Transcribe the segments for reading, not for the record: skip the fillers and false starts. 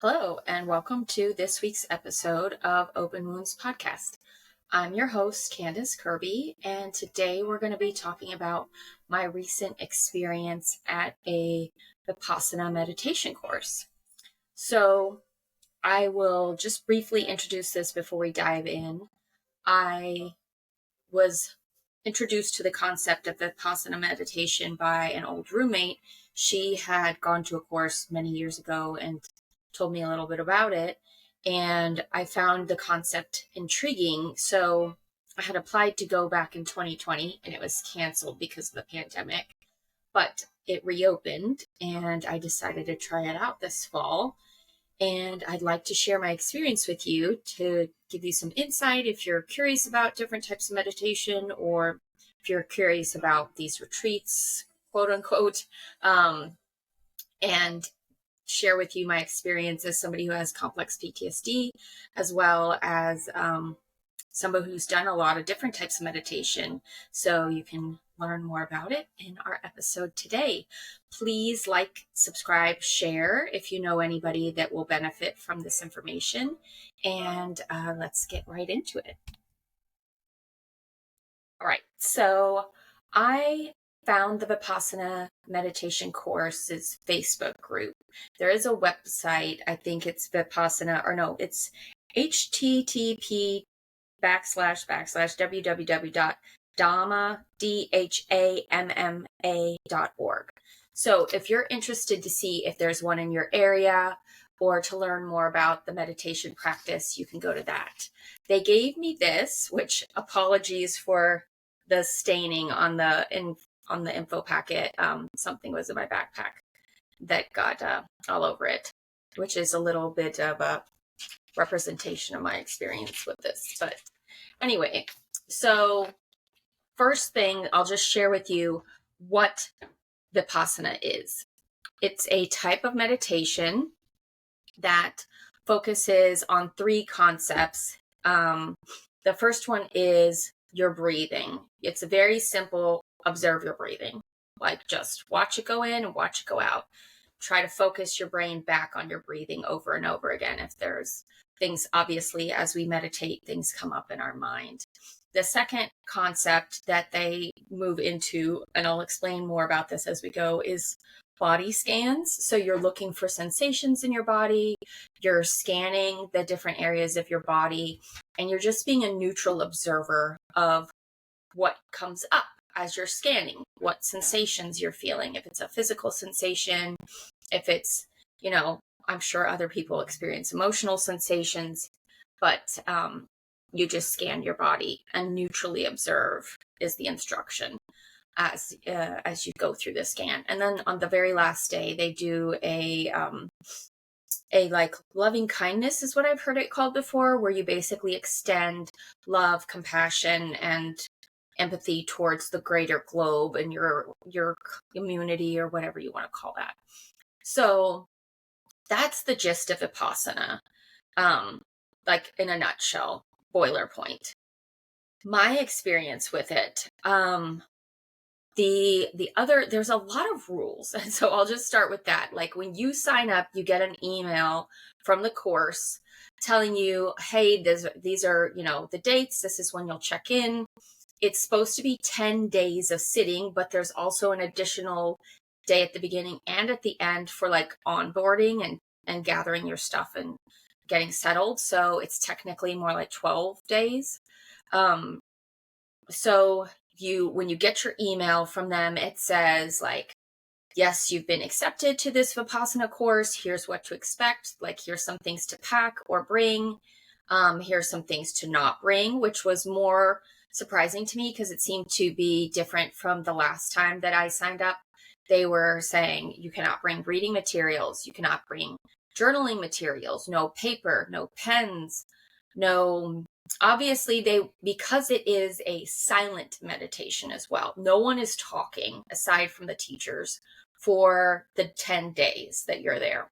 Hello, and welcome to this week's episode of Open Wounds Podcast. I'm your host, Candace Kirby, and today we're going to be talking about my recent experience at a Vipassana meditation course. So I will just briefly introduce this before we dive in. I was introduced to the concept of Vipassana meditation by an old roommate. She had gone to a course many years ago and told me a little bit about it, and I found the concept intriguing. So I had applied to go back in 2020 and it was canceled because of the pandemic, but it reopened and I decided to try it out this fall. And I'd like to share my experience with you to give you some insight if you're curious about different types of meditation, or if you're curious about these retreats, quote unquote, and share with you my experience as somebody who has complex PTSD, as well as somebody who's done a lot of different types of meditation. So you can learn more about it in our episode today. Please like, subscribe, share if you know anybody that will benefit from this information. And let's get right into it. All right. So I found the Vipassana meditation course's Facebook group. There is a website. I think it's Vipassana, or no, it's http://www.dhamma.org. So if you're interested to see if there's one in your area or to learn more about the meditation practice, you can go to that. They gave me this, which apologies for the staining on the info packet. Something was in my backpack that got all over it, which is a little bit of a representation of my experience with this. But anyway, so first thing, I'll just share with you what Vipassana is. It's a type of meditation that focuses on three concepts. The first one is your breathing. It's a very simple, observe your breathing. Like just watch it go in and watch it go out. Try to focus your brain back on your breathing over and over again. If there's things, obviously, as we meditate, things come up in our mind. The second concept that they move into, and I'll explain more about this as we go, is body scans. So you're looking for sensations in your body, you're scanning the different areas of your body, and you're just being a neutral observer of what comes up as you're scanning, what sensations you're feeling. If it's a physical sensation, if it's, I'm sure other people experience emotional sensations, but you just scan your body and neutrally observe is the instruction as you go through the scan. And then on the very last day, they do a like loving kindness is what I've heard it called before, where you basically extend love, compassion, and empathy towards the greater globe and your community, or whatever you want to call that. So that's the gist of Vipassana, like in a nutshell, boiler point. My experience with it, there's a lot of rules. And so I'll just start with that. Like when you sign up, you get an email from the course telling you, hey, these are, the dates. This is when you'll check in. It's supposed to be 10 days of sitting, but there's also an additional day at the beginning and at the end for like onboarding and gathering your stuff and getting settled. So it's technically more like 12 days. So when you get your email from them, it says like, yes, you've been accepted to this Vipassana course. Here's what to expect. Like, here's some things to pack or bring. Here's some things to not bring, which was more surprising to me because it seemed to be different from the last time that I signed up. They were saying you cannot bring reading materials. You cannot bring journaling materials, no paper, no pens, no, obviously because it is a silent meditation as well. No one is talking aside from the teachers for the 10 days that you're there.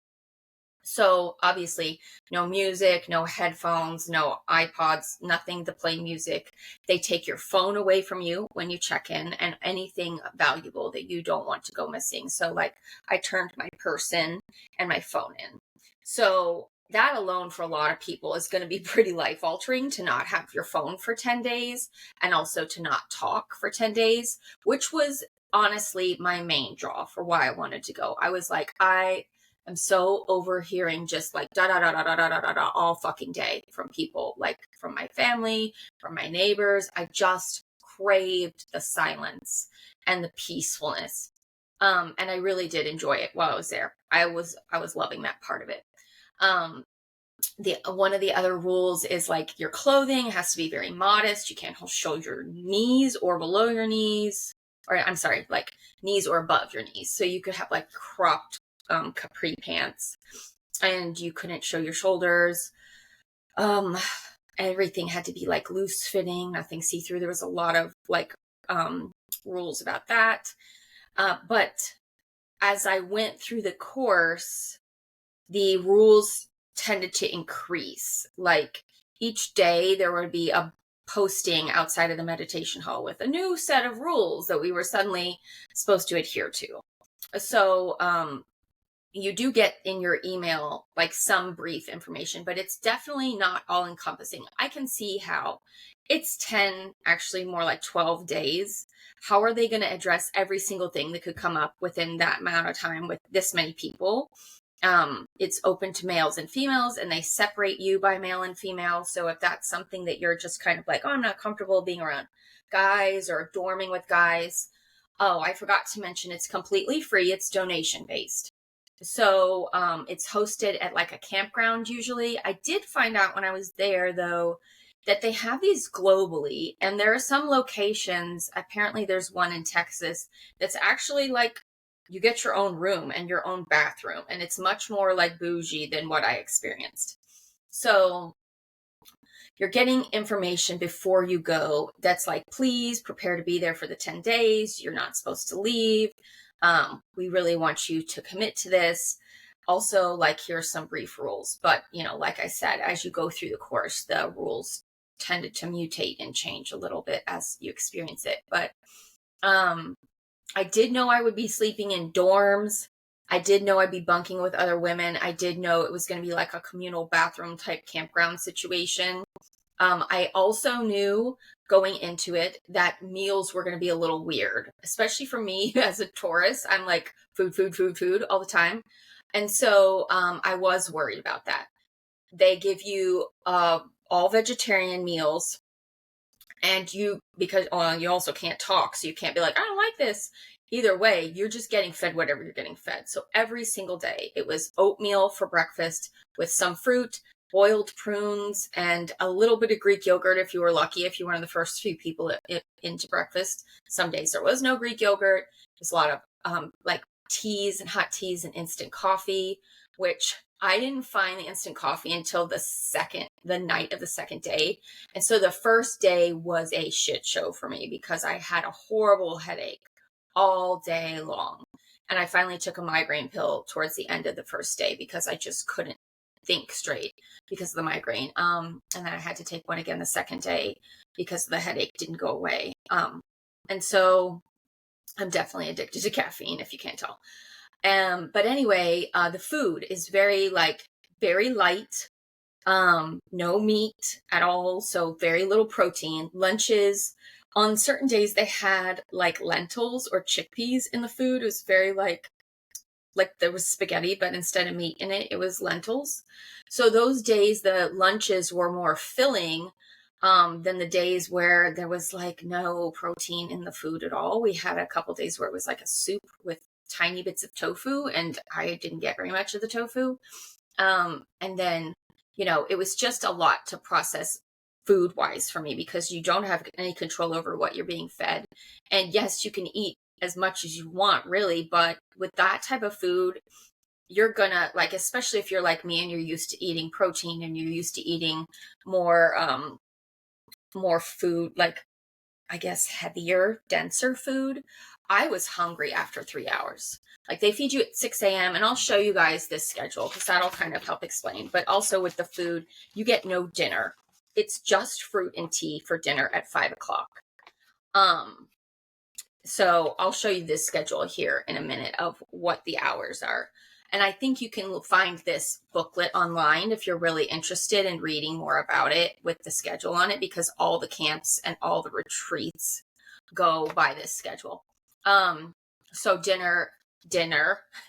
So obviously no music, no headphones, no iPods, nothing to play music. They take your phone away from you when you check in, and anything valuable that you don't want to go missing. So like I turned my purse in and my phone in. So that alone for a lot of people is going to be pretty life altering, to not have your phone for 10 days and also to not talk for 10 days, which was honestly my main draw for why I wanted to go. I was like, I am so overhearing just like da da da da da da da da all fucking day from people, like from my family, from my neighbors. I just craved the silence and the peacefulness. And I really did enjoy it while I was there. I was loving that part of it. The one of the other rules is like your clothing has to be very modest. You can't show your knees or below your knees, or I'm sorry, like knees or above your knees. So you could have like cropped capri pants, and you couldn't show your shoulders. Everything had to be like loose fitting, nothing see through. There was a lot of like rules about that. But as I went through the course, the rules tended to increase. Like each day there would be a posting outside of the meditation hall with a new set of rules that we were suddenly supposed to adhere to. So you do get in your email like some brief information, but it's definitely not all encompassing. I can see how it's 10, actually more like 12 days. How are they going to address every single thing that could come up within that amount of time with this many people? It's open to males and females, and they separate you by male and female. So if that's something that you're just kind of like, oh, I'm not comfortable being around guys or dorming with guys. Oh, I forgot to mention it's completely free. It's donation based. So it's hosted at like a campground usually. I did find out when I was there, though, that they have these globally, and there are some locations, apparently there's one in Texas, that's actually like you get your own room and your own bathroom, and it's much more like bougie than what I experienced. So you're getting information before you go that's like, please prepare to be there for the 10 days. You're not supposed to leave. We really want you to commit to this. Also, like, here's some brief rules. But, you know, like I said, as you go through the course, the rules tended to mutate and change a little bit as you experience it. But I did know I would be sleeping in dorms. I did know I'd be bunking with other women. I did know it was going to be like a communal bathroom type campground situation. I also knew going into it that meals were going to be a little weird, especially for me as a tourist. I'm like food all the time. And so I was worried about that. They give you all vegetarian meals, and because you also can't talk, so you can't be like, I don't like this. Either way, you're just getting fed whatever you're getting fed. So every single day it was oatmeal for breakfast with some fruit, boiled prunes, and a little bit of Greek yogurt if you were lucky, if you were one of the first few people into breakfast. Some days there was no Greek yogurt. There's a lot of like teas and hot teas and instant coffee, which I didn't find the instant coffee until the night of the second day. And so the first day was a shit show for me because I had a horrible headache all day long. And I finally took a migraine pill towards the end of the first day because I just couldn't think straight because of the migraine. And then I had to take one again the second day because the headache didn't go away. And so I'm definitely addicted to caffeine, if you can't tell. But anyway, the food is very light, no meat at all. So very little protein. Lunches, on certain days they had like lentils or chickpeas in the food. It was very like there was spaghetti, but instead of meat in it, it was lentils. So those days, the lunches were more filling than the days where there was like no protein in the food at all. We had a couple days where it was like a soup with tiny bits of tofu, and I didn't get very much of the tofu. And then, you know, it was just a lot to process food wise for me because you don't have any control over what you're being fed. And yes, you can eat as much as you want, really, but with that type of food, you're gonna, like, especially if you're like me and you're used to eating protein and you're used to eating more food, like, I guess heavier, denser food. I was hungry after 3 hours. Like, they feed you at 6 a.m. and I'll show you guys this schedule because that'll kind of help explain. But also with the food, you get no dinner. It's just fruit and tea for dinner at 5 o'clock. So I'll show you this schedule here in a minute of what the hours are. And I think you can find this booklet online if you're really interested in reading more about it with the schedule on it, because all the camps and all the retreats go by this schedule. So dinner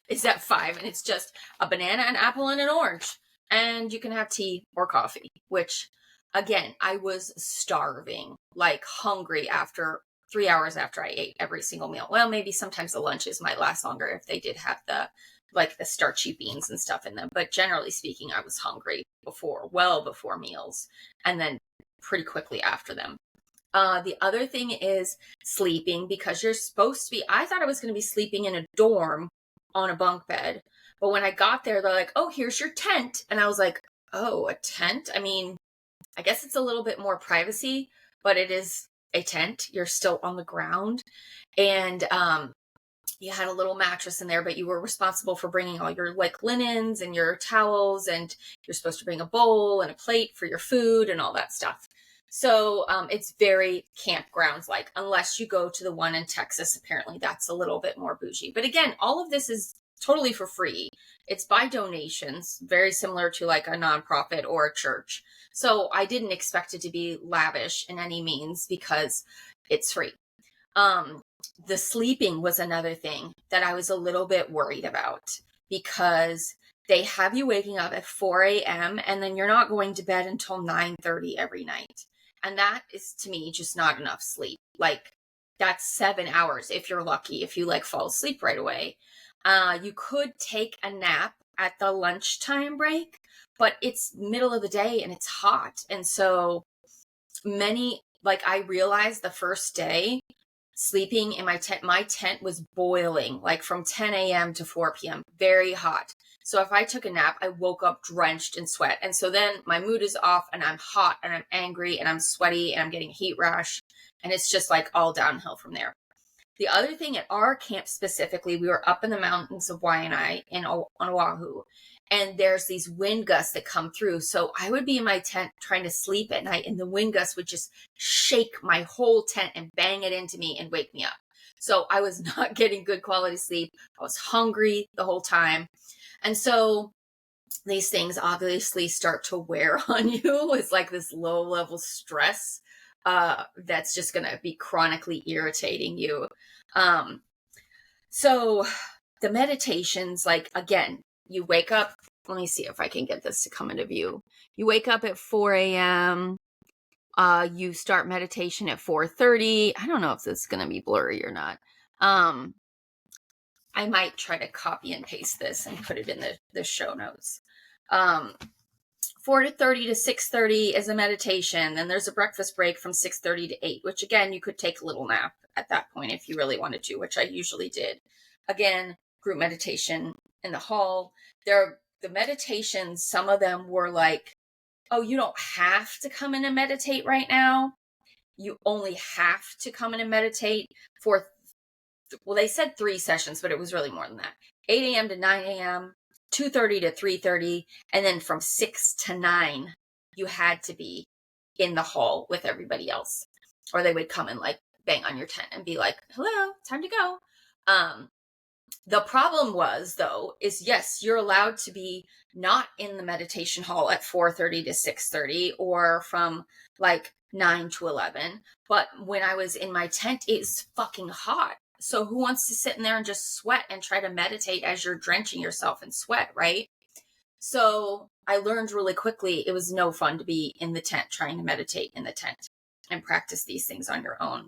is at 5, and it's just a banana, an apple, and an orange. And you can have tea or coffee, which, again, I was starving, like hungry after 3 hours after I ate every single meal. Well, maybe sometimes the lunches might last longer if they did have the starchy beans and stuff in them. But generally speaking, I was hungry well before meals, and then pretty quickly after them. The other thing is sleeping, because you're supposed to be, I thought I was going to be sleeping in a dorm on a bunk bed. But when I got there, they're like, oh, here's your tent. And I was like, oh, a tent? I mean, I guess it's a little bit more privacy, but it is a tent. You're still on the ground. And you had a little mattress in there, but you were responsible for bringing all your like linens and your towels, and you're supposed to bring a bowl and a plate for your food and all that stuff. So it's very campgrounds like, unless you go to the one in Texas. Apparently that's a little bit more bougie. But again, all of this is totally for free. It's by donations, very similar to like a nonprofit or a church. So I didn't expect it to be lavish in any means because it's free. The sleeping was another thing that I was a little bit worried about, because they have you waking up at 4 a.m. and then you're not going to bed until 9:30 every night. And that is, to me, just not enough sleep. Like, that's 7 hours if you're lucky, if you like fall asleep right away. You could take a nap at the lunchtime break, but it's middle of the day and it's hot. And so I realized the first day sleeping in my tent was boiling, like from 10 a.m. to 4 p.m., very hot. So if I took a nap, I woke up drenched in sweat. And so then my mood is off and I'm hot and I'm angry and I'm sweaty and I'm getting a heat rash. And it's just like all downhill from there. The other thing at our camp specifically, we were up in the mountains of Waianae on Oahu, and there's these wind gusts that come through. So I would be in my tent trying to sleep at night, and the wind gusts would just shake my whole tent and bang it into me and wake me up. So I was not getting good quality sleep. I was hungry the whole time. And so these things obviously start to wear on you. It's like this low level stress that's just going to be chronically irritating you. So the meditations, like, again, you wake up. Let me see if I can get this to come into view. You wake up at 4 a.m. You start meditation at 4:30. I don't know if this is going to be blurry or not. I might try to copy and paste this and put it in the show notes. 4:30 to 6:30 is a meditation. Then there's a breakfast break from 6:30 to 8, which again, you could take a little nap at that point if you really wanted to, which I usually did. Again, group meditation in the hall. The meditations, some of them were like, oh, you don't have to come in and meditate right now. You only have to come in and meditate for, well, they said 3 sessions, but it was really more than that. 8 a.m. to 9 a.m., 2:30 to 3:30, and then from 6 to 9, you had to be in the hall with everybody else, or they would come and like bang on your tent and be like, hello, time to go. The problem was, though, is yes, you're allowed to be not in the meditation hall at 4:30 to 6:30 or from like 9 to 11. But when I was in my tent, it's fucking hot. So who wants to sit in there and just sweat and try to meditate as you're drenching yourself in sweat, right? So I learned really quickly it was no fun to be in the tent trying to meditate in the tent and practice these things on your own.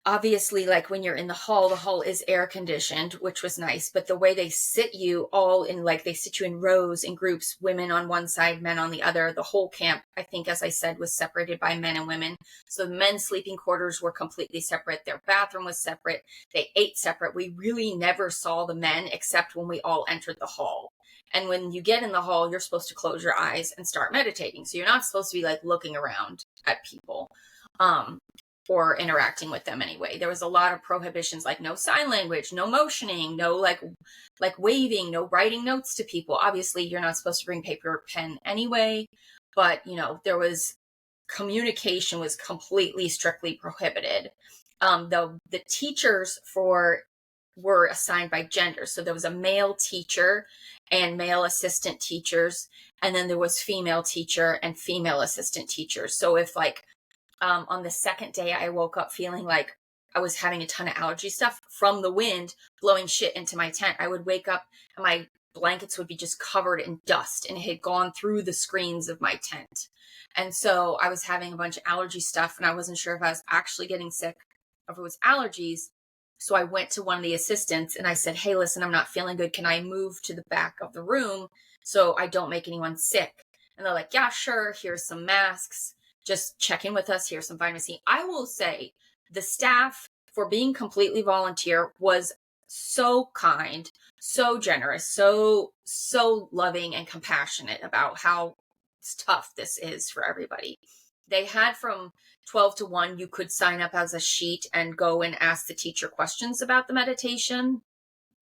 Obviously, like when you're in the hall is air conditioned, which was nice, but the way they sit you all in, like they sit you in rows, in groups, women on one side, men on the other. The whole camp, I think, as I said, was separated by men and women. So the men's sleeping quarters were completely separate. Their bathroom was separate. They ate separate. We really never saw the men except when we all entered the hall. And when you get in the hall, you're supposed to close your eyes and start meditating. So you're not supposed to be like looking around at people. Or interacting with them anyway. There was a lot of prohibitions, like no sign language, no motioning, no like waving, no writing notes to people. Obviously, you're not supposed to bring paper or pen anyway, but there was communication was completely strictly prohibited. The teachers for were assigned by gender. So there was a male teacher and male assistant teachers, and then there was female teacher and female assistant teachers. So if like on the second day I woke up feeling like I was having a ton of allergy stuff from the wind blowing shit into my tent, I would wake up and my blankets would be just covered in dust and it had gone through the screens of my tent. And so I was having a bunch of allergy stuff and I wasn't sure if I was actually getting sick or if it was allergies. So I went to one of the assistants and I said, hey, listen, I'm not feeling good. Can I move to the back of the room so I don't make anyone sick? And they're like, yeah, sure. Here's some masks. Just check in with us. Here's some vitamin C. I will say the staff, for being completely volunteer, was so kind, so generous, so loving and compassionate about how tough this is for everybody. They had from 12 to 1, you could sign up as a sheet and go and ask the teacher questions about the meditation.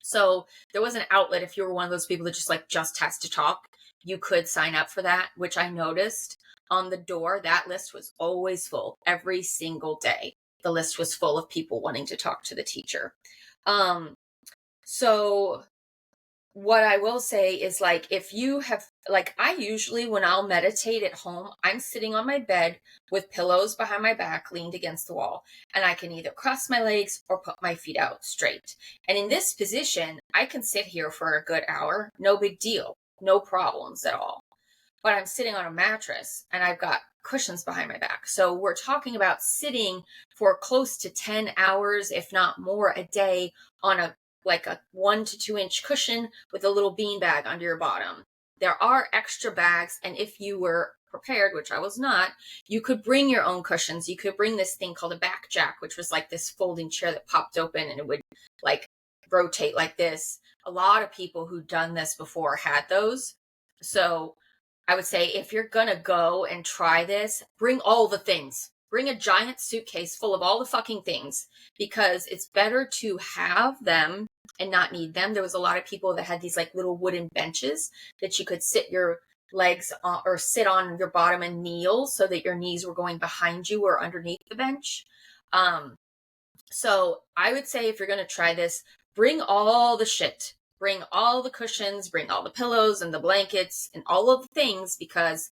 So there was an outlet. If you were one of those people that just has to talk, you could sign up for that, which I noticed on the door. That list was always full every single day. The list was full of people wanting to talk to the teacher. So what I will say is, like, if you have, like, I usually, when I'll meditate at home, I'm sitting on my bed with pillows behind my back, leaned against the wall, and I can either cross my legs or put my feet out straight. And in this position, I can sit here for a good hour, no big deal, no problems at all. But I'm sitting on a mattress and I've got cushions behind my back. So we're talking about sitting for close to 10 hours, if not more, a day on a 1 to 2 inch cushion with a little bean bag under your bottom. There are extra bags, and if you were prepared, which I was not, you could bring your own cushions. You could bring this thing called a back jack, which was like this folding chair that popped open and it would like rotate like this. A lot of people who'd done this before had those. So I would say, if you're gonna go and try this, bring all the things. Bring a giant suitcase full of all the fucking things, because it's better to have them and not need them. There was a lot of people that had these like little wooden benches that you could sit your legs on, or sit on your bottom and kneel so that your knees were going behind you or underneath the bench. So I would say, if you're going to try this, bring all the shit. Bring all the cushions, bring all the pillows and the blankets and all of the things, because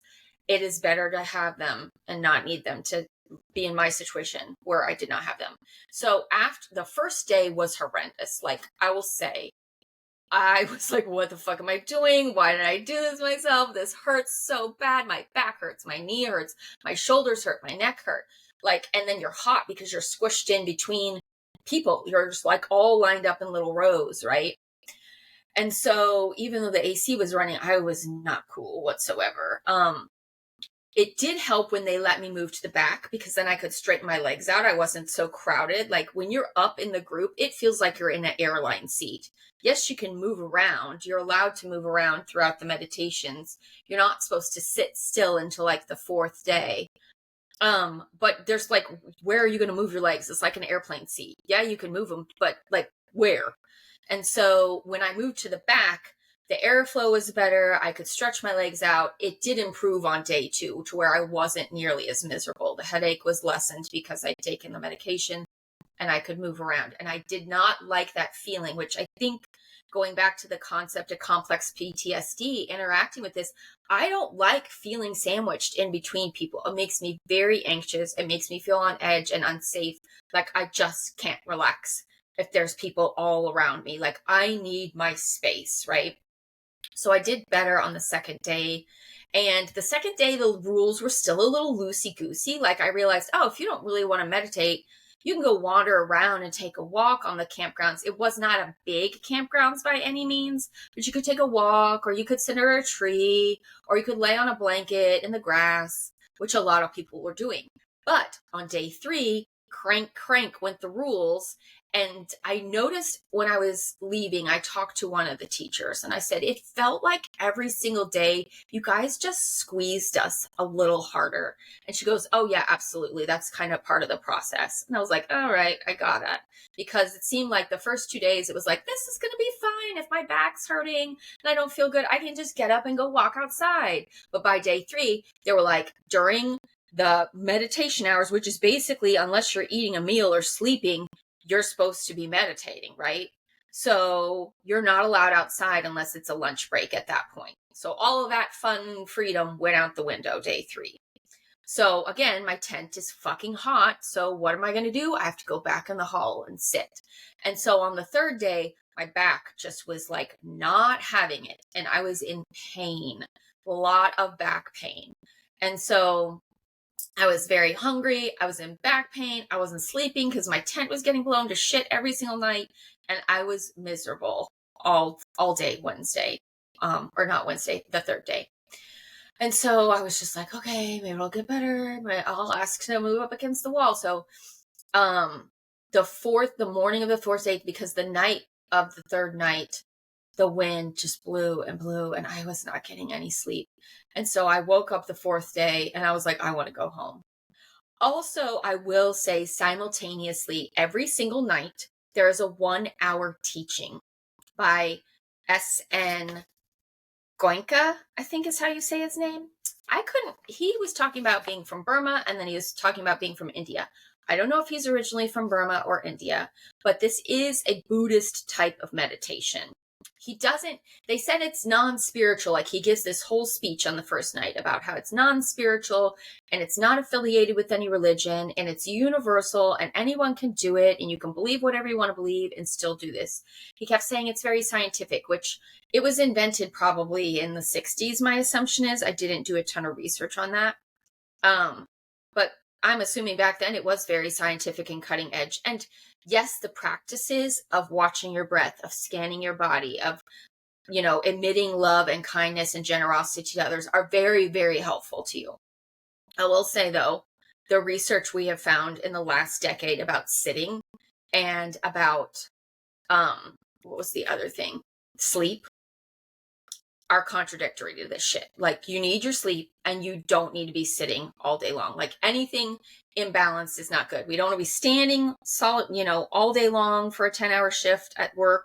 it is better to have them and not need them, to be in my situation where I did not have them. So after the first day was horrendous. Like, I will say, I was like, what the fuck am I doing? Why did I do this myself? This hurts so bad. My back hurts, my knee hurts, my shoulders hurt, my neck hurt. Like, and then you're hot because you're squished in between people. You're just like all lined up in little rows, right? And so even though the AC was running, I was not cool whatsoever. It did help when they let me move to the back, because then I could straighten my legs out. I wasn't so crowded. Like, when you're up in the group, it feels like you're in an airline seat. Yes, you can move around. You're allowed to move around throughout the meditations. You're not supposed to sit still until like the 4th day. But there's like, where are you going to move your legs? It's like an airplane seat. Yeah, you can move them, but like, where? And so when I moved to the back, the airflow was better. I could stretch my legs out. It did improve on day 2 to where I wasn't nearly as miserable. The headache was lessened because I'd taken the medication and I could move around. And I did not like that feeling, which I think, going back to the concept of complex PTSD, interacting with this, I don't like feeling sandwiched in between people. It makes me very anxious. It makes me feel on edge and unsafe. Like, I just can't relax if there's people all around me. Like, I need my space, right? So I did better on the second day. And the second day, the rules were still a little loosey-goosey. Like, I realized, oh, if you don't really want to meditate, you can go wander around and take a walk on the campgrounds. It was not a big campgrounds by any means, but you could take a walk, or you could sit under a tree, or you could lay on a blanket in the grass, which a lot of people were doing. But on day 3, crank went the rules. And I noticed when I was leaving, I talked to one of the teachers and I said, it felt like every single day you guys just squeezed us a little harder. And she goes, oh yeah, absolutely. That's kind of part of the process. And I was like, all right, I got it. Because it seemed like the first 2 days, it was like, this is going to be fine. If my back's hurting and I don't feel good, I can just get up and go walk outside. But by day 3, they were like, during the meditation hours, which is basically, unless you're eating a meal or sleeping, you're supposed to be meditating, right? So you're not allowed outside unless it's a lunch break at that point. So all of that fun freedom went out the window day 3. So again, my tent is fucking hot. So what am I going to do? I have to go back in the hall and sit. And so on the 3rd day, my back just was like not having it. And I was in pain, a lot of back pain. And so I was very hungry. I was in back pain. I wasn't sleeping because my tent was getting blown to shit every single night. And I was miserable all day Wednesday, or not Wednesday, the 3rd day. And so I was just like, okay, maybe it'll get better. I'll ask to move up against the wall. So the morning of the 4th day, because the night of the 3rd night, the wind just blew and blew and I was not getting any sleep. And so I woke up the 4th day and I was like, I want to go home. Also, I will say simultaneously, every single night, there is a 1-hour teaching by S.N. Goenka, I think is how you say his name. He was talking about being from Burma and then he was talking about being from India. I don't know if he's originally from Burma or India, but this is a Buddhist type of meditation. They said it's non-spiritual. Like he gives this whole speech on the first night about how it's non-spiritual and it's not affiliated with any religion and it's universal and anyone can do it and you can believe whatever you want to believe and still do this. He kept saying it's very scientific, which it was invented probably in the 60s. My assumption is I didn't do a ton of research on that. But I'm assuming back then it was very scientific and cutting edge. And yes, the practices of watching your breath, of scanning your body, of, emitting love and kindness and generosity to others are very, very helpful to you. I will say though, the research we have found in the last decade about sitting and about, what was the other thing? Sleep are contradictory to this shit. Like you need your sleep and you don't need to be sitting all day long. Like anything imbalanced is not good. We don't want to be standing solid, all day long for a 10-hour shift at work.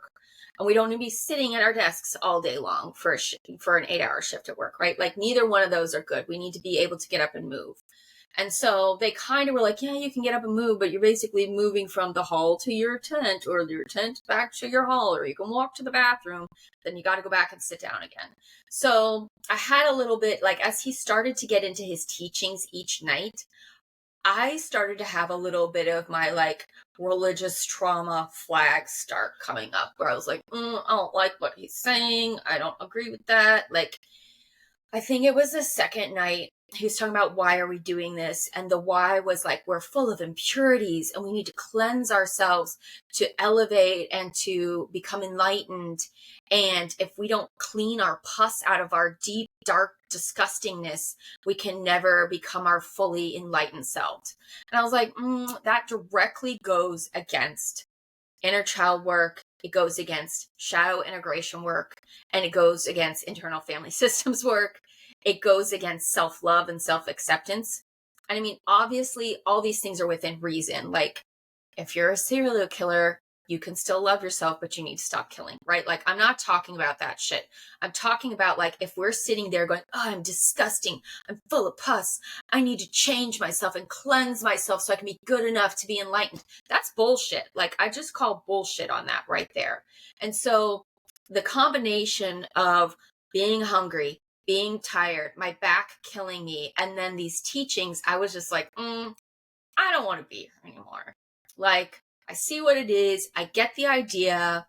And we don't need to be sitting at our desks all day long for an 8-hour shift at work, right? Like neither one of those are good. We need to be able to get up and move. And so they kind of were like, yeah, you can get up and move, but you're basically moving from the hall to your tent or your tent back to your hall, or you can walk to the bathroom. Then you got to go back and sit down again. So I had a little bit, like as he started to get into his teachings each night, I started to have a little bit of my like religious trauma flags start coming up where I was like, I don't like what he's saying. I don't agree with that. Like, I think it was the 2nd night. He was talking about why are we doing this? And the why was like, we're full of impurities and we need to cleanse ourselves to elevate and to become enlightened. And if we don't clean our pus out of our deep, dark disgustingness, we can never become our fully enlightened self. And I was like, that directly goes against inner child work. It goes against shadow integration work, and it goes against internal family systems work. It goes against self-love and self-acceptance. And I mean, obviously, all these things are within reason. Like, if you're a serial killer, you can still love yourself, but you need to stop killing, right? Like, I'm not talking about that shit. I'm talking about, like, if we're sitting there going, oh, I'm disgusting. I'm full of pus. I need to change myself and cleanse myself so I can be good enough to be enlightened. That's bullshit. Like, I just call bullshit on that right there. And so the combination of being hungry, being tired, my back killing me, and then these teachings, I was just like, I don't want to be here anymore. Like, I see what it is. I get the idea.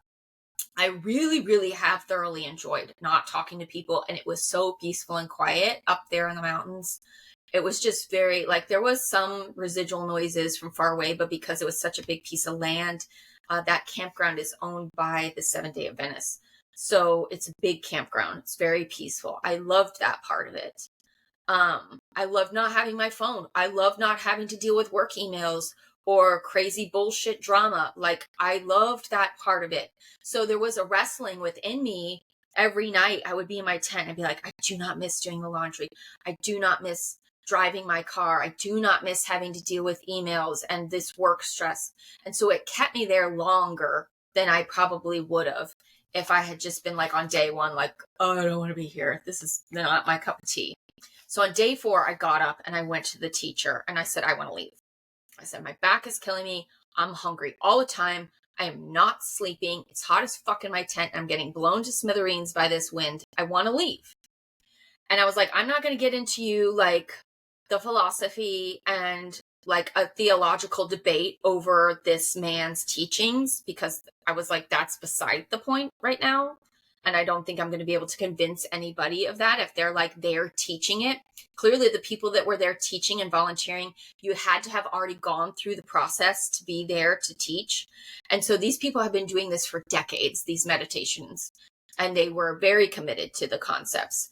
I really, really have thoroughly enjoyed not talking to people. And it was so peaceful and quiet up there in the mountains. It was just very, like, there was some residual noises from far away, but because it was such a big piece of land, that campground is owned by the Seventh-day Adventists. So it's a big campground. It's very peaceful. I loved that part of it. I loved not having my phone. I loved not having to deal with work emails or crazy bullshit drama. Like, I loved that part of it. So there was a wrestling within me. Every night I would be in my tent and be like, I do not miss doing the laundry. I do not miss driving my car. I do not miss having to deal with emails and this work stress. And so it kept me there longer than I probably would have if I had just been like on day 1, like, oh, I don't want to be here. This is not my cup of tea. So on day 4, I got up and I went to the teacher and I said, I want to leave. I said, my back is killing me. I'm hungry all the time. I am not sleeping. It's hot as fuck in my tent. I'm getting blown to smithereens by this wind. I want to leave. And I was like, I'm not going to get into you like the philosophy and like a theological debate over this man's teachings, because I was like, that's beside the point right now. And I don't think I'm going to be able to convince anybody of that if they're like, they're teaching it. Clearly, the people that were there teaching and volunteering, you had to have already gone through the process to be there to teach. And so these people have been doing this for decades, these meditations, and they were very committed to the concepts.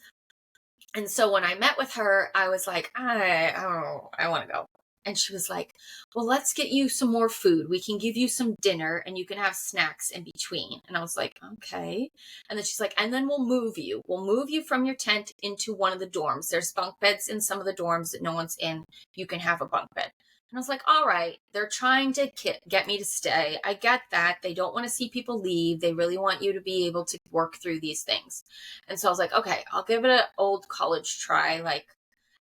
And so when I met with her, I was like, I don't know, I want to go. And she was like, well, let's get you some more food. We can give you some dinner and you can have snacks in between. And I was like, okay. And then she's like, and then we'll move you. We'll move you from your tent into one of the dorms. There's bunk beds in some of the dorms that no one's in. You can have a bunk bed. And I was like, all right, they're trying to get me to stay. I get that. They don't want to see people leave. They really want you to be able to work through these things. And so I was like, okay, I'll give it an old college try.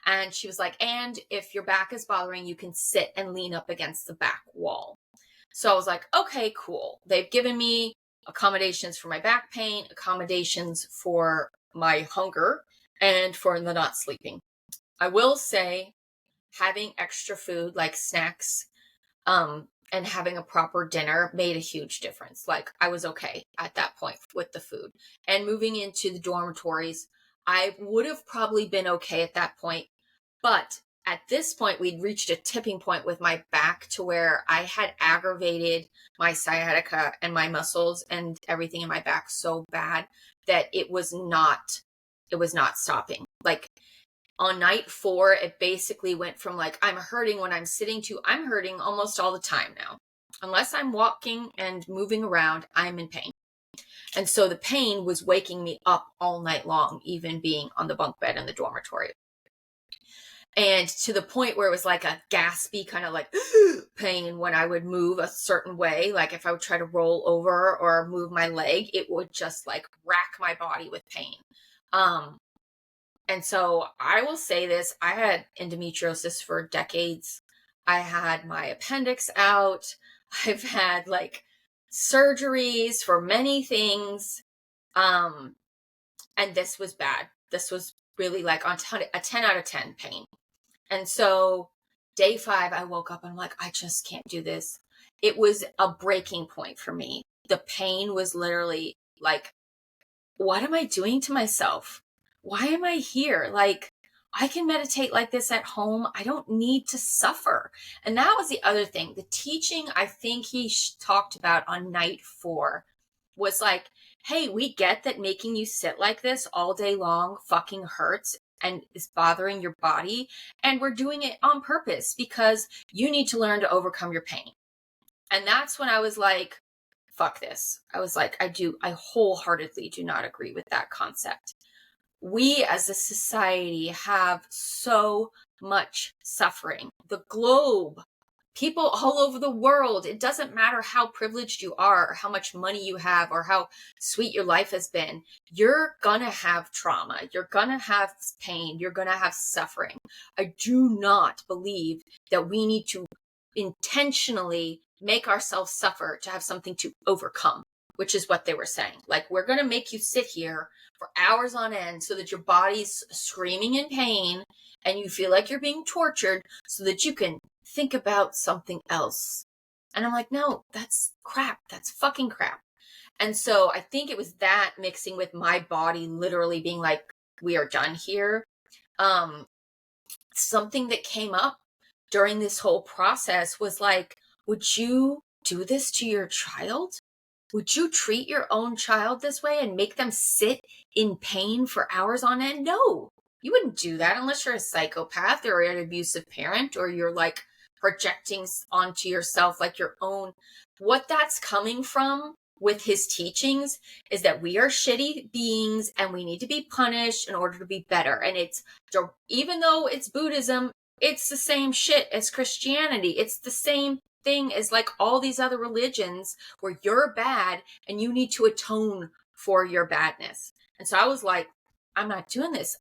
And she was like, and if your back is bothering, you can sit and lean up against the back wall. So I was like, okay, cool. They've given me accommodations for my back pain, accommodations for my hunger, and for the not sleeping. I will say having extra food like snacks and having a proper dinner made a huge difference. Like I was okay at that point with the food. And moving into the dormitories, I would have probably been okay at that point. But at this point, we'd reached a tipping point with my back to where I had aggravated my sciatica and my muscles and everything in my back so bad that it was not stopping. Like on night 4, it basically went from like, I'm hurting when I'm sitting to I'm hurting almost all the time now. Unless I'm walking and moving around, I'm in pain. And so the pain was waking me up all night long, even being on the bunk bed in the dormitory. And to the point where it was like a gaspy kind of like pain when I would move a certain way. Like if I would try to roll over or move my leg, it would just like rack my body with pain. And so I will say this, I had endometriosis for decades. I had my appendix out. I've had like surgeries for many things. And this was bad. This was really like a 10 out of 10 pain. And so day 5, I woke up and I'm like, I just can't do this. It was a breaking point for me. The pain was literally like, what am I doing to myself? Why am I here? Like, I can meditate like this at home. I don't need to suffer. And that was the other thing. The teaching I think he talked about on night 4 was like, hey, we get that making you sit like this all day long fucking hurts and is bothering your body. And we're doing it on purpose because you need to learn to overcome your pain. And that's when I was like, fuck this. I was like, I wholeheartedly do not agree with that concept. We as a society have so much suffering. The globe, people all over the world, it doesn't matter how privileged you are or how much money you have or how sweet your life has been. You're gonna have trauma. You're gonna have pain. You're gonna have suffering. I do not believe that we need to intentionally make ourselves suffer to have something to overcome, which is what they were saying. Like, we're going to make you sit here for hours on end so that your body's screaming in pain and you feel like you're being tortured so that you can think about something else. And I'm like, no, that's crap. That's fucking crap. And so I think it was that mixing with my body literally being like, we are done here. Something that came up during this whole process was like, would you do this to your child? Would you treat your own child this way and make them sit in pain for hours on end? No, you wouldn't do that unless you're a psychopath or an abusive parent or you're like projecting onto yourself like your own. What that's coming from with his teachings is that we are shitty beings and we need to be punished in order to be better. And it's, even though it's Buddhism, it's the same shit as Christianity. It's the same thing as like all these other religions where you're bad and you need to atone for your badness. And so I was like, I'm not doing this.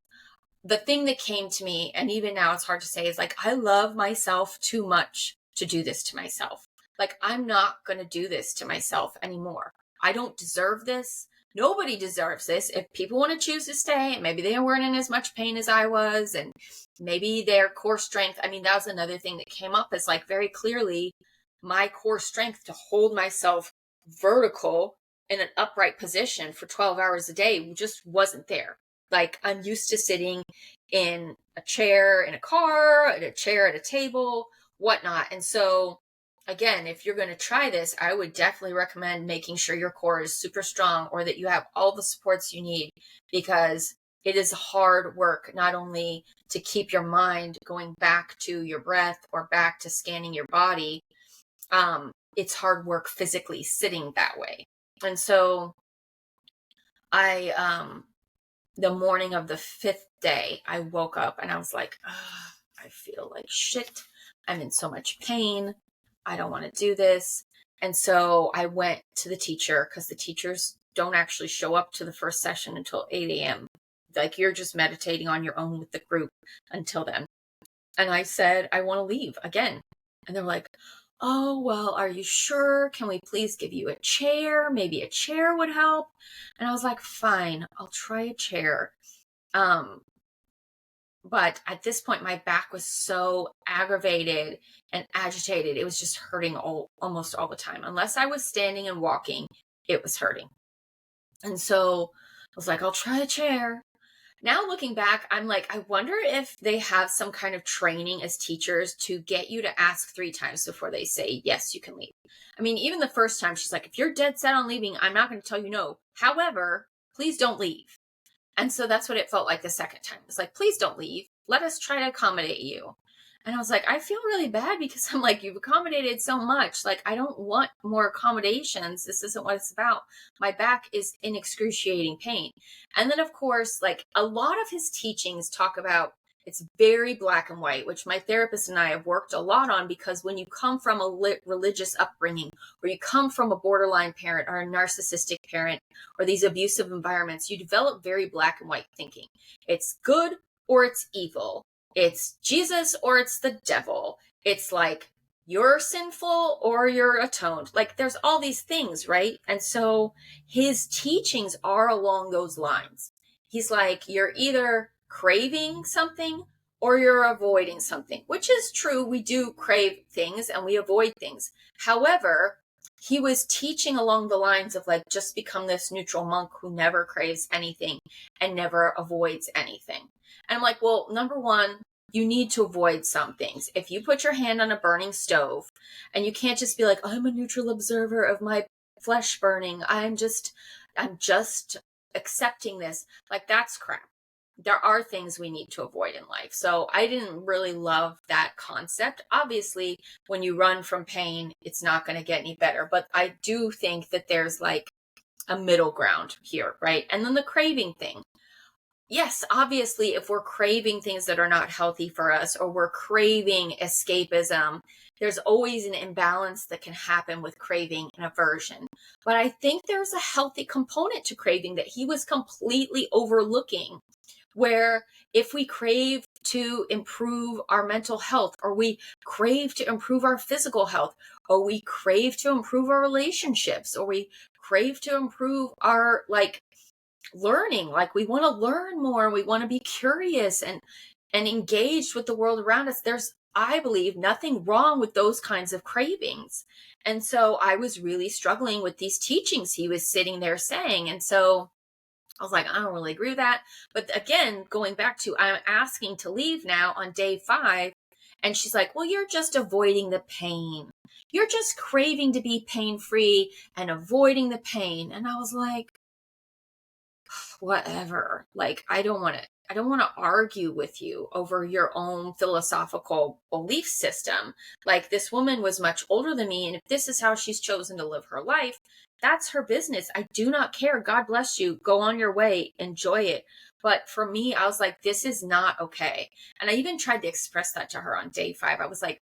The thing that came to me, and even now it's hard to say, is like, I love myself too much to do this to myself. Like, I'm not going to do this to myself anymore. I don't deserve this. Nobody deserves this. If people want to choose to stay, and maybe they weren't in as much pain as I was, and maybe their core strength, I mean, that was another thing that came up, is like very clearly my core strength to hold myself vertical in an upright position for 12 hours a day just wasn't there. Like, I'm used to sitting in a chair in a car, in a chair at a table, whatnot. And so again, if you're going to try this, I would definitely recommend making sure your core is super strong, or that you have all the supports you need, because it is hard work, not only to keep your mind going back to your breath or back to scanning your body. It's hard work physically sitting that way. And so the morning of the 5th day, I woke up and I was like, I feel like shit. I'm in so much pain. I don't want to do this. And so I went to the teacher, because the teachers don't actually show up to the first session until 8 a.m. Like, you're just meditating on your own with the group until then. And I said, I want to leave again. And they're like, oh, well, are you sure? Can we please give you a chair? Maybe a chair would help. And I was like, fine, I'll try a chair. But at this point, my back was so aggravated and agitated. It was just hurting almost all the time. Unless I was standing and walking, it was hurting. And so I was like, I'll try a chair. Now looking back, I'm like, I wonder if they have some kind of training as teachers to get you to ask 3 times before they say, yes, you can leave. I mean, even the first time, she's like, if you're dead set on leaving, I'm not going to tell you no. However, please don't leave. And so that's what it felt like the second time. It's like, please don't leave. Let us try to accommodate you. And I was like, I feel really bad, because I'm like, you've accommodated so much. Like, I don't want more accommodations. This isn't what it's about. My back is in excruciating pain. And then, of course, like, a lot of his teachings talk about, it's very black and white, which my therapist and I have worked a lot on, because when you come from a religious upbringing, or you come from a borderline parent or a narcissistic parent, or these abusive environments, you develop very black and white thinking. It's good or it's evil. It's Jesus or it's the devil. It's like, you're sinful or you're atoned. Like, there's all these things, right? And so his teachings are along those lines. He's like, you're either craving something or you're avoiding something, which is true. We do crave things and we avoid things. However, he was teaching along the lines of, like, just become this neutral monk who never craves anything and never avoids anything. And I'm like, well, number one, you need to avoid some things. If you put your hand on a burning stove, and you can't just be like, I'm a neutral observer of my flesh burning, I'm just accepting this. Like, that's crap. There are things we need to avoid in life. So I didn't really love that concept. Obviously, when you run from pain, it's not going to get any better. But I do think that there's like a middle ground here, right? And then the craving thing. Yes, obviously, if we're craving things that are not healthy for us, or we're craving escapism, there's always an imbalance that can happen with craving and aversion. But I think there's a healthy component to craving that he was completely overlooking, where if we crave to improve our mental health, or we crave to improve our physical health, or we crave to improve our relationships, or we crave to improve our learning, like we want to learn more, we want to be curious and engaged with the world around us, there's, I believe, nothing wrong with those kinds of cravings. And so I was really struggling with these teachings he was sitting there saying. And so I was like, I don't really agree with that. But again, going back to, I'm asking to leave now on day 5. And she's like, well, you're just avoiding the pain. You're just craving to be pain-free and avoiding the pain. And I was like, whatever. Like, I don't want to argue with you over your own philosophical belief system. Like, this woman was much older than me, and if this is how she's chosen to live her life, that's her business. I do not care. God bless you. Go on your way. Enjoy it. But for me, I was like, this is not okay. And I even tried to express that to her on day 5. I was like,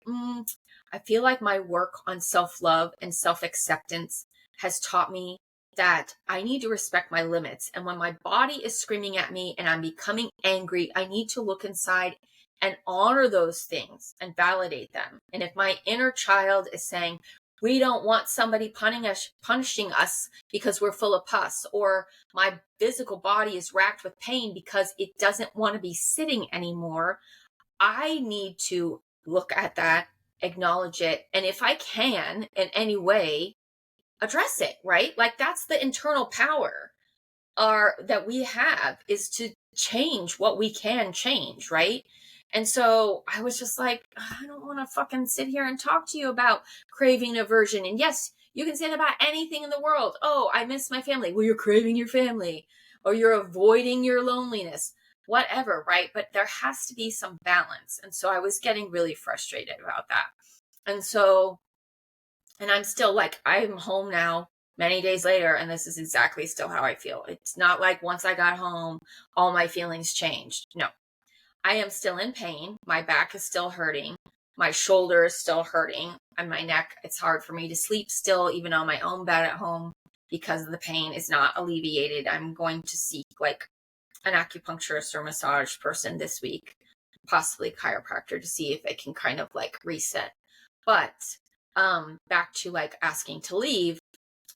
I feel like my work on self-love and self-acceptance has taught me that I need to respect my limits. And when my body is screaming at me and I'm becoming angry, I need to look inside and honor those things and validate them. And if my inner child is saying, We don't want somebody punishing us because we're full of pus, or my physical body is racked with pain because it doesn't want to be sitting anymore. I need to look at that, acknowledge it, and if I can in any way, address it, right? Like that's the internal power that we have, is to change what we can change, right? And so I was just like, I don't want to fucking sit here and talk to you about craving aversion. And yes, you can say that about anything in the world. Oh, I miss my family. Well, you're craving your family, or you're avoiding your loneliness, whatever, right? But there has to be some balance. And so I was getting really frustrated about that. And so, and I'm still like, I'm home now many days later, and this is exactly still how I feel. It's not like once I got home, all my feelings changed. No, I am still in pain. My back is still hurting. My shoulder is still hurting, and my neck, it's hard for me to sleep still, even on my own bed at home, because the pain is not alleviated. I'm going to seek like an acupuncturist or massage person this week, possibly chiropractor, to see if it can kind of like reset. But back to like asking to leave,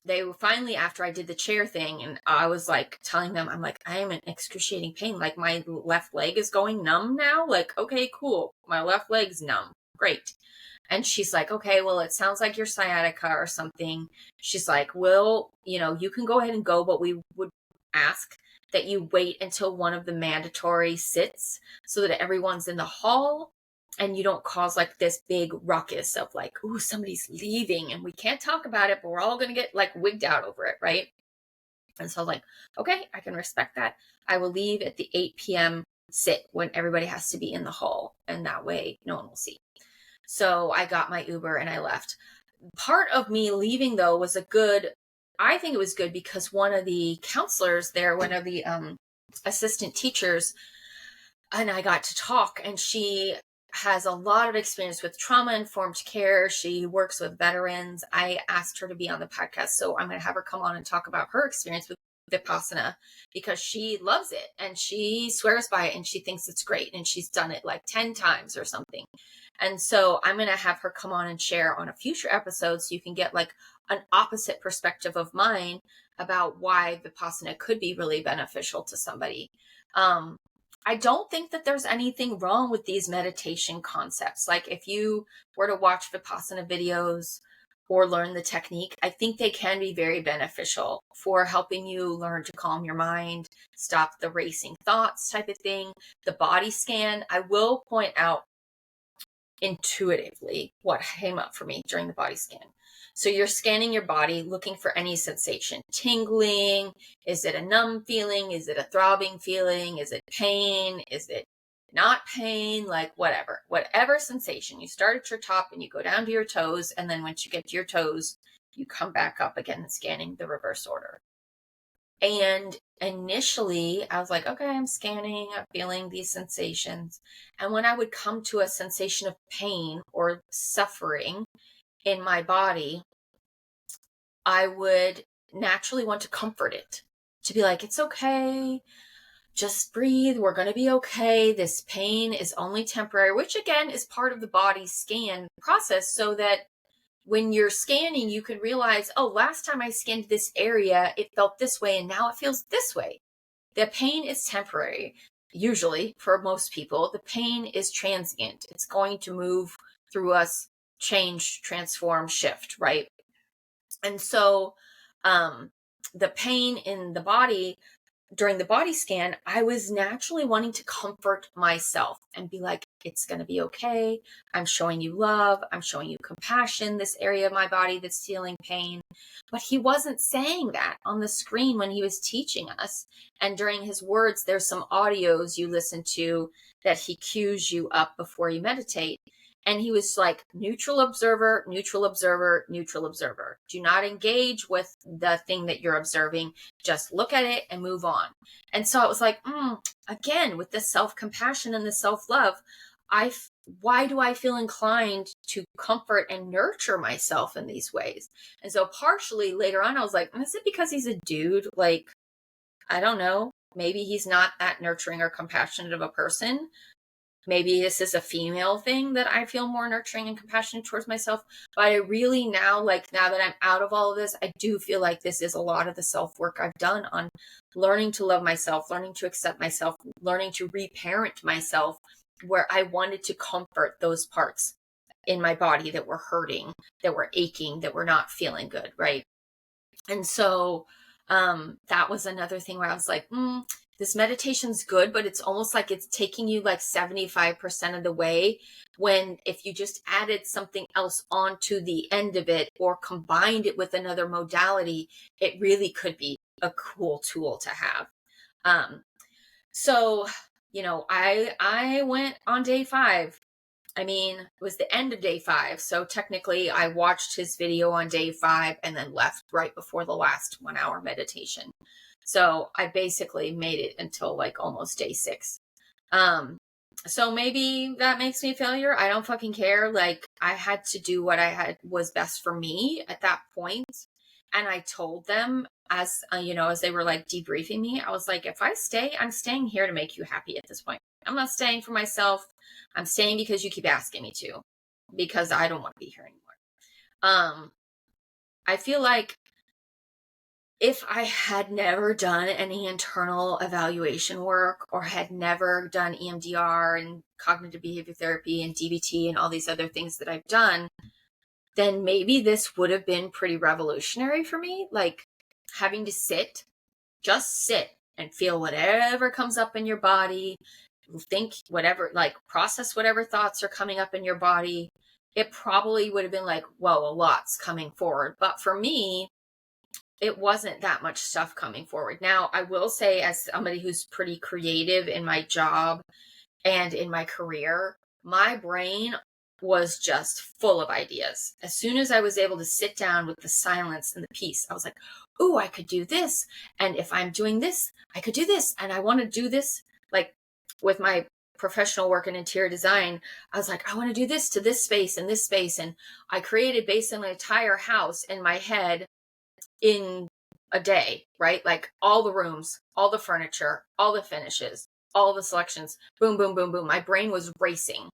they were finally, after I did the chair thing, and I was like telling them, I'm like, I am in excruciating pain. Like my left leg is going numb now. Like, okay, cool. My left leg's numb. Great. And she's like, okay, well, it sounds like your sciatica or something. She's like, well, you can go ahead and go, but we would ask that you wait until one of the mandatory sits so that everyone's in the hall and you don't cause like this big ruckus of like, ooh, somebody's leaving and we can't talk about it, but we're all going to get like wigged out over it, right? And so I was like, okay, I can respect that. I will leave at the 8 p.m. sit when everybody has to be in the hall, and that way no one will see. So I got my Uber and I left. Part of me leaving though was I think it was good because one of the counselors there, one of the assistant teachers, and I got to talk, and she has a lot of experience with trauma-informed care. She works with veterans. I asked her to be on the podcast, so I'm going to have her come on and talk about her experience with Vipassana, because she loves it and she swears by it and she thinks it's great, and she's done it like 10 times or something. And so I'm going to have her come on and share on a future episode so you can get like an opposite perspective of mine about why Vipassana could be really beneficial to somebody. I don't think that there's anything wrong with these meditation concepts. Like if you were to watch Vipassana videos or learn the technique, I think they can be very beneficial for helping you learn to calm your mind, stop the racing thoughts type of thing. The body scan, I will point out intuitively what came up for me during the body scan. So you're scanning your body, looking for any sensation. Tingling, is it a numb feeling? Is it a throbbing feeling? Is it pain? Is it not pain? Like whatever sensation. You start at your top and you go down to your toes. And then once you get to your toes, you come back up again, scanning the reverse order. And initially I was like, okay, I'm scanning, I'm feeling these sensations. And when I would come to a sensation of pain or suffering in my body, I would naturally want to comfort it, to be like, it's okay, just breathe, we're going to be okay, this pain is only temporary, which again is part of the body scan process, so that when you're scanning, you can realize, oh, last time I scanned this area, it felt this way, and now it feels this way. The pain is temporary. Usually, for most people, the pain is transient. It's going to move through us, change, transform, shift, right? And so the pain in the body during the body scan, I was naturally wanting to comfort myself and be like, it's going to be okay. I'm showing you love. I'm showing you compassion, this area of my body that's feeling pain. But he wasn't saying that on the screen when he was teaching us. And during his words, there's some audios you listen to that he cues you up before you meditate. And he was like, neutral observer, neutral observer, neutral observer. Do not engage with the thing that you're observing. Just look at it and move on. And so it was like, again, with the self-compassion and the self-love, why do I feel inclined to comfort and nurture myself in these ways? And so partially later on, I was like, is it because he's a dude? Like, I don't know. Maybe he's not that nurturing or compassionate of a person. Maybe this is a female thing that I feel more nurturing and compassionate towards myself. But I really now, like now that I'm out of all of this, I do feel like this is a lot of the self-work I've done on learning to love myself, learning to accept myself, learning to reparent myself, where I wanted to comfort those parts in my body that were hurting, that were aching, that were not feeling good, right? And so that was another thing where I was like, this meditation's good, but it's almost like it's taking you like 75% of the way, when if you just added something else onto the end of it or combined it with another modality, it really could be a cool tool to have. So, I went on day 5. I mean, it was the end of day 5. So technically I watched his video on day 5 and then left right before the last 1-hour meditation. So I basically made it until like almost day 6. So maybe that makes me a failure. I don't fucking care. Like, I had to do what I had was best for me at that point. And I told them as, as they were like debriefing me, I was like, if I stay, I'm staying here to make you happy at this point. I'm not staying for myself. I'm staying because you keep asking me to, because I don't want to be here anymore. I feel like if I had never done any internal evaluation work, or had never done EMDR and cognitive behavior therapy and DBT and all these other things that I've done, then maybe this would have been pretty revolutionary for me. Like, having to just sit and feel whatever comes up in your body, think whatever, like process whatever thoughts are coming up in your body. It probably would have been like, whoa, a lot's coming forward. But for me, it wasn't that much stuff coming forward. Now, I will say, as somebody who's pretty creative in my job and in my career, my brain was just full of ideas. As soon as I was able to sit down with the silence and the peace, I was like, oh, I could do this. And if I'm doing this, I could do this. And I want to do this. Like with my professional work in interior design, I was like, I want to do this to this space and this space. And I created basically an entire house in my head in a day, right? Like all the rooms, all the furniture, all the finishes, all the selections, boom, boom, boom, boom. My brain was racing.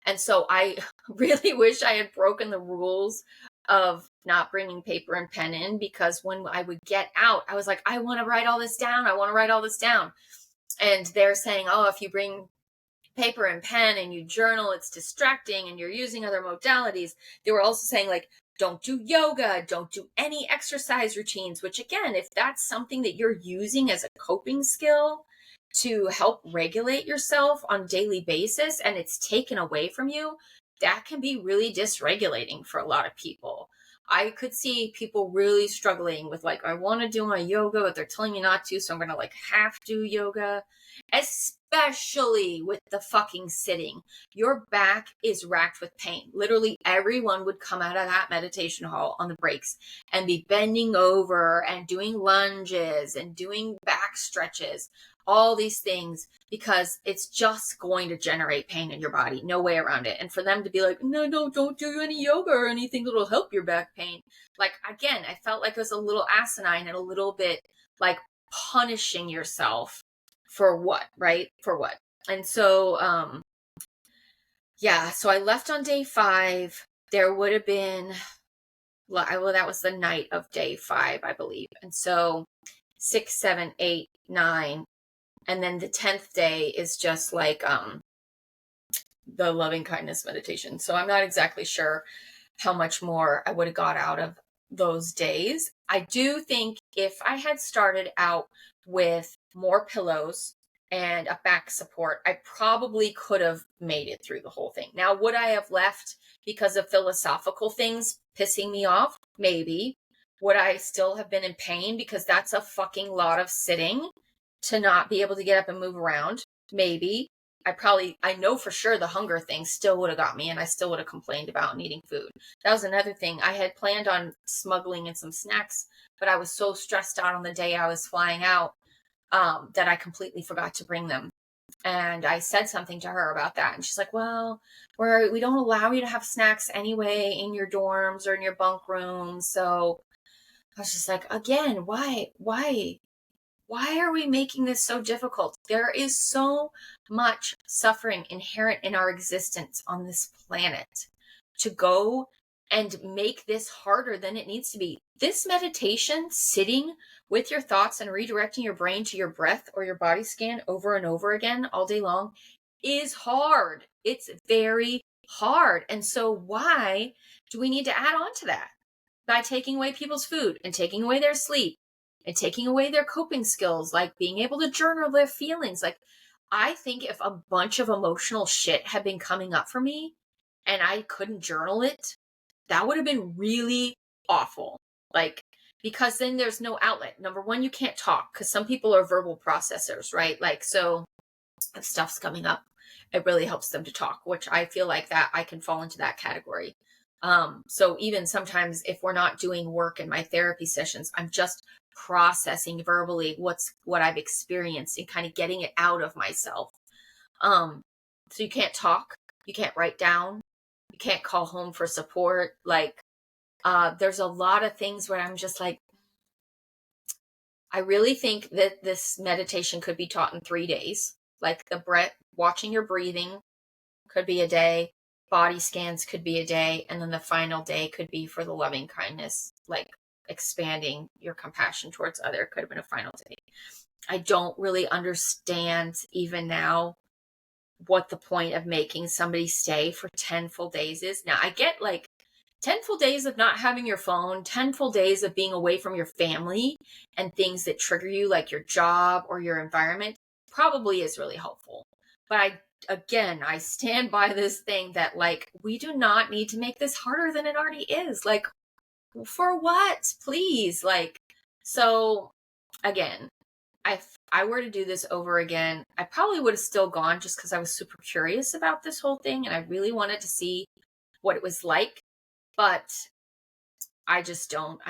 And so I really wish I had broken the rules of not bringing paper and pen in, because when I would get out, I was like, I want to write all this down. I want to write all this down. And they're saying, oh, if you bring paper and pen and you journal, it's distracting and you're using other modalities. They were also saying, like, don't do yoga, don't do any exercise routines, which again, if that's something that you're using as a coping skill to help regulate yourself on a daily basis and it's taken away from you, that can be really dysregulating for a lot of people. I could see people really struggling with, like, I want to do my yoga, but they're telling me not to, so I'm going to like half do yoga, especially with the fucking sitting. Your back is racked with pain. Literally everyone would come out of that meditation hall on the breaks and be bending over and doing lunges and doing back stretches, all these things, because it's just going to generate pain in your body. No way around it. And for them to be like, no, don't do any yoga or anything that'll help your back pain. Like, again, I felt like it was a little asinine and a little bit like punishing yourself for what, right? For what? And so, so I left on day 5. There would have been, well, that was the night of day 5, I believe. And so 6, 7, 8, 9. And then the 10th day is just like the loving kindness meditation. So I'm not exactly sure how much more I would have got out of those days. I do think if I had started out with more pillows and a back support, I probably could have made it through the whole thing. Now, would I have left because of philosophical things pissing me off? Maybe. Would I still have been in pain because that's a fucking lot of sitting to not be able to get up and move around? Maybe. I know for sure the hunger thing still would have got me, and I still would have complained about needing food. That was another thing. I had planned on smuggling in some snacks, but I was so stressed out on the day I was flying out that I completely forgot to bring them. And I said something to her about that. And she's like, well, we don't allow you to have snacks anyway in your dorms or in your bunk rooms. So I was just like, again, why? Why are we making this so difficult? There is so much suffering inherent in our existence on this planet. To go and make this harder than it needs to be. This meditation, sitting with your thoughts and redirecting your brain to your breath or your body scan over and over again all day long, is hard. It's very hard. And so why do we need to add on to that? By taking away people's food and taking away their sleep and taking away their coping skills, like being able to journal their feelings. Like, I think if a bunch of emotional shit had been coming up for me and I couldn't journal it, that would have been really awful. Like, because then there's no outlet. Number one, you can't talk because some people are verbal processors, right? Like, so if stuff's coming up, it really helps them to talk, which I feel like that I can fall into that category. So even sometimes if we're not doing work in my therapy sessions, I'm just processing verbally what I've experienced and kind of getting it out of myself. So you can't talk, you can't write down, you can't call home for support. Like, there's a lot of things where I'm just like, I really think that this meditation could be taught in 3 days. Like the breath, watching your breathing could be a day, body scans could be a day, and then the final day could be for the loving kindness, like expanding your compassion towards other could have been a final day. I don't really understand even now what the point of making somebody stay for 10 full days is. Now I get like 10 full days of not having your phone, 10 full days of being away from your family and things that trigger you, like your job or your environment, probably is really helpful. But I stand by this thing that, like, we do not need to make this harder than it already is. Like, for what? Please. Like, so again, if I were to do this over again, I probably would have still gone just because I was super curious about this whole thing and I really wanted to see what it was like. But I just don't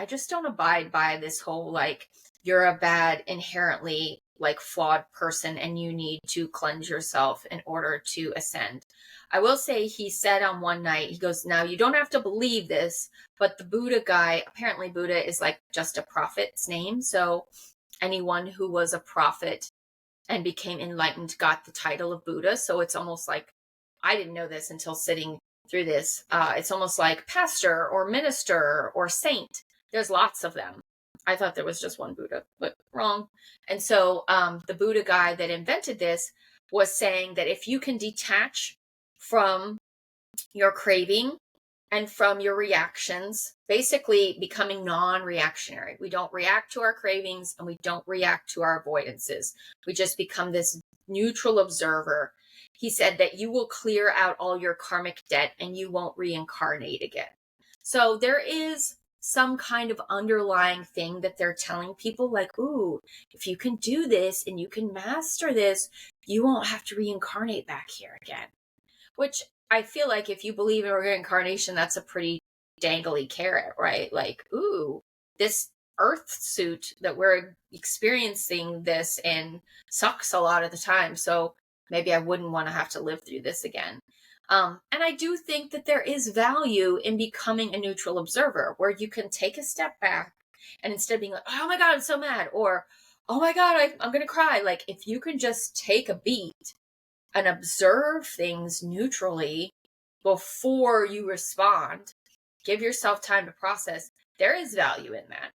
abide by this whole, like, you're a bad, inherently, like, flawed person and you need to cleanse yourself in order to ascend. I will say he said on one night, he goes, now you don't have to believe this, but the Buddha guy, apparently Buddha is like just a prophet's name. So anyone who was a prophet and became enlightened got the title of Buddha. So it's almost like, I didn't know this until sitting through this. It's almost like pastor or minister or saint. There's lots of them. I thought there was just one Buddha, but wrong. And so the Buddha guy that invented this was saying that if you can detach from your craving and from your reactions, basically becoming non-reactionary. We don't react to our cravings and we don't react to our avoidances. We just become this neutral observer. He said that you will clear out all your karmic debt and you won't reincarnate again. So there is some kind of underlying thing that they're telling people, like, ooh, if you can do this and you can master this, you won't have to reincarnate back here again. Which I feel like if you believe in reincarnation, that's a pretty dangly carrot, right? Like, ooh, this earth suit that we're experiencing this in sucks a lot of the time. So maybe I wouldn't want to have to live through this again. And I do think that there is value in becoming a neutral observer where you can take a step back and instead of being like, oh my God, I'm so mad, or, oh my God, I'm going to cry. Like, if you can just take a beat and observe things neutrally before you respond, give yourself time to process, there is value in that.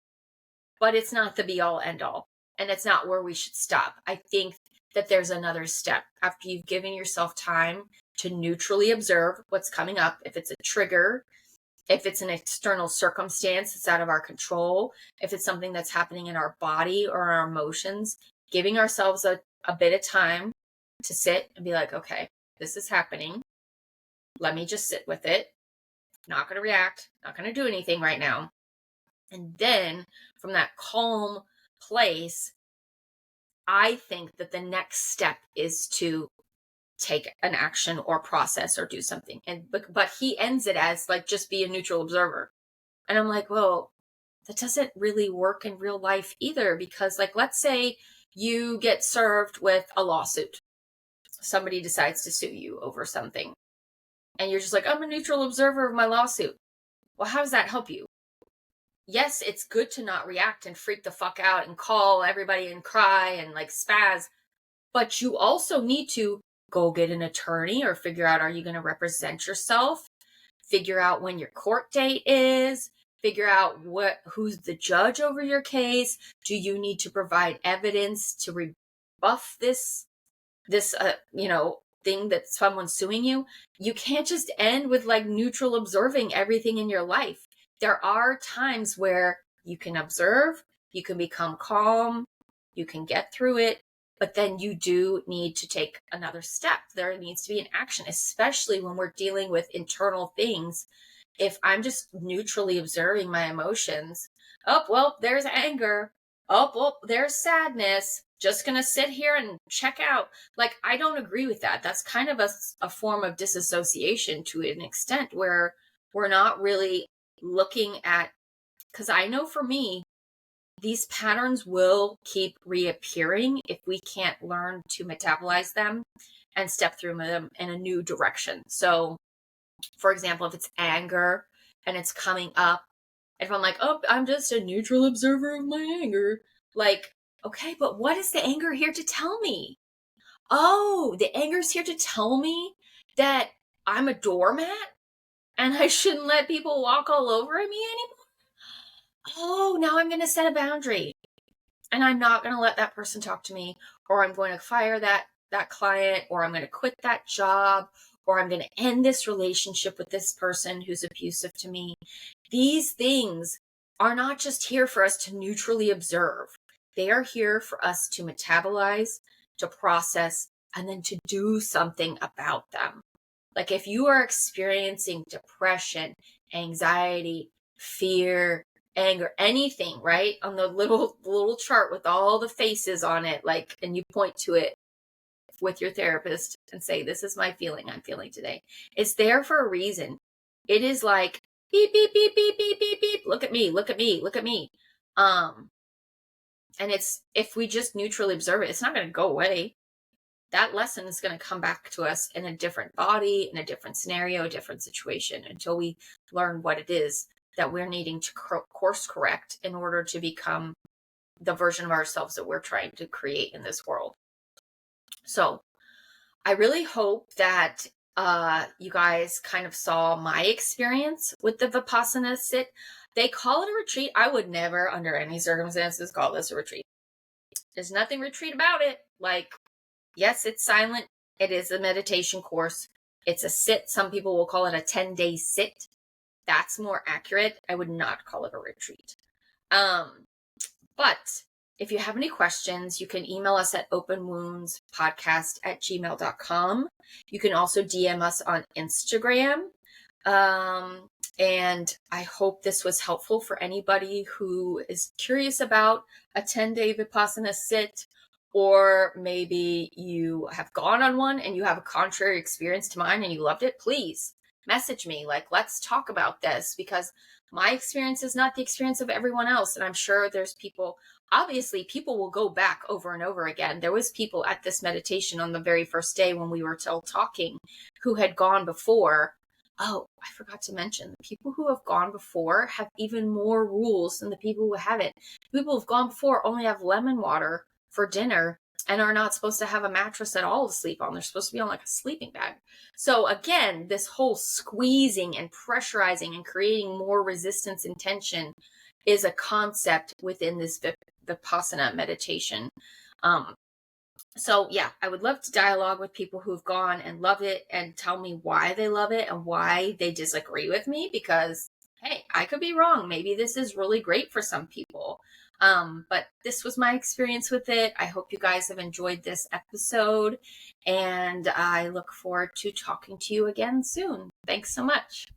But it's not the be all end all. And it's not where we should stop. I think that there's another step after you've given yourself time to neutrally observe what's coming up. If it's a trigger, if it's an external circumstance that's out of our control, if it's something that's happening in our body or our emotions, giving ourselves a bit of time to sit and be like, okay, this is happening. Let me just sit with it. Not going to react, not going to do anything right now. And then from that calm place, I think that the next step is to take an action or process or do something. But he ends it as like, just be a neutral observer. And I'm like, well, that doesn't really work in real life either, because, like, let's say you get served with a lawsuit. Somebody decides to sue you over something. And you're just like, I'm a neutral observer of my lawsuit. Well, how does that help you? yes, it's good to not react and freak the fuck out and call everybody and cry and like spaz, but you also need to go get an attorney or figure out, are you going to represent yourself? Figure out when your court date is, figure out who's the judge over your case. Do you need to provide evidence to rebuff this thing that someone's suing you? You can't just end with like neutral observing everything in your life. There are times where you can observe, you can become calm, you can get through it, but then you do need to take another step. There needs to be an action, especially when we're dealing with internal things. If I'm just neutrally observing my emotions, oh, well, there's anger. Oh, well, there's sadness. Just going to sit here and check out. Like, I don't agree with that. That's kind of a form of disassociation to an extent where we're not really looking at, because I know for me, these patterns will keep reappearing if we can't learn to metabolize them and step through them in a new direction. So, for example, if it's anger and it's coming up, if I'm like, oh, I'm just a neutral observer of my anger, like, okay, but what is the anger here to tell me? Oh, the anger's here to tell me that I'm a doormat and I shouldn't let people walk all over me anymore. Oh, now I'm going to set a boundary and I'm not going to let that person talk to me, or I'm going to fire that client, or I'm going to quit that job, or I'm going to end this relationship with this person who's abusive to me. These things are not just here for us to neutrally observe. They are here for us to metabolize, to process, and then to do something about them. Like if you are experiencing depression, anxiety, fear, anger, anything, right? On the little chart with all the faces on it, like, and you point to it with your therapist and say, this is my feeling I'm feeling today. It's there for a reason. It is like, beep, beep, beep, beep, beep, beep, beep. Look at me, look at me, look at me. And it's, if we just neutrally observe it, it's not going to go away. That lesson is going to come back to us in a different body, in a different scenario, a different situation, until we learn what it is that we're needing to course correct in order to become the version of ourselves that we're trying to create in this world. So I really hope that you guys kind of saw my experience with the Vipassana sit. They call it a retreat. I would never, under any circumstances, call this a retreat. There's nothing retreat about it. Like, yes, it's silent. It is a meditation course. It's a sit. Some people will call it a 10-day sit. That's more accurate. I would not call it a retreat. But if you have any questions, you can email us at openwoundspodcast@gmail.com. You can also DM us on Instagram. And I hope this was helpful for anybody who is curious about a 10-day Vipassana sit, or maybe you have gone on one and you have a contrary experience to mine and you loved it. Please message me, like, let's talk about this, because my experience is not the experience of everyone else. And I'm sure there's people, obviously people will go back over and over again. There was people at this meditation on the very first day when we were still talking who had gone before. Oh, I forgot to mention, the people who have gone before have even more rules than the people who haven't. People who have gone before only have lemon water for dinner and are not supposed to have a mattress at all to sleep on. They're supposed to be on like a sleeping bag. So again, this whole squeezing and pressurizing and creating more resistance and tension is a concept within this Vipassana meditation. So yeah, I would love to dialogue with people who've gone and love it and tell me why they love it and why they disagree with me, because hey, I could be wrong. Maybe this is really great for some people. But this was my experience with it. I hope you guys have enjoyed this episode, and I look forward to talking to you again soon. Thanks so much.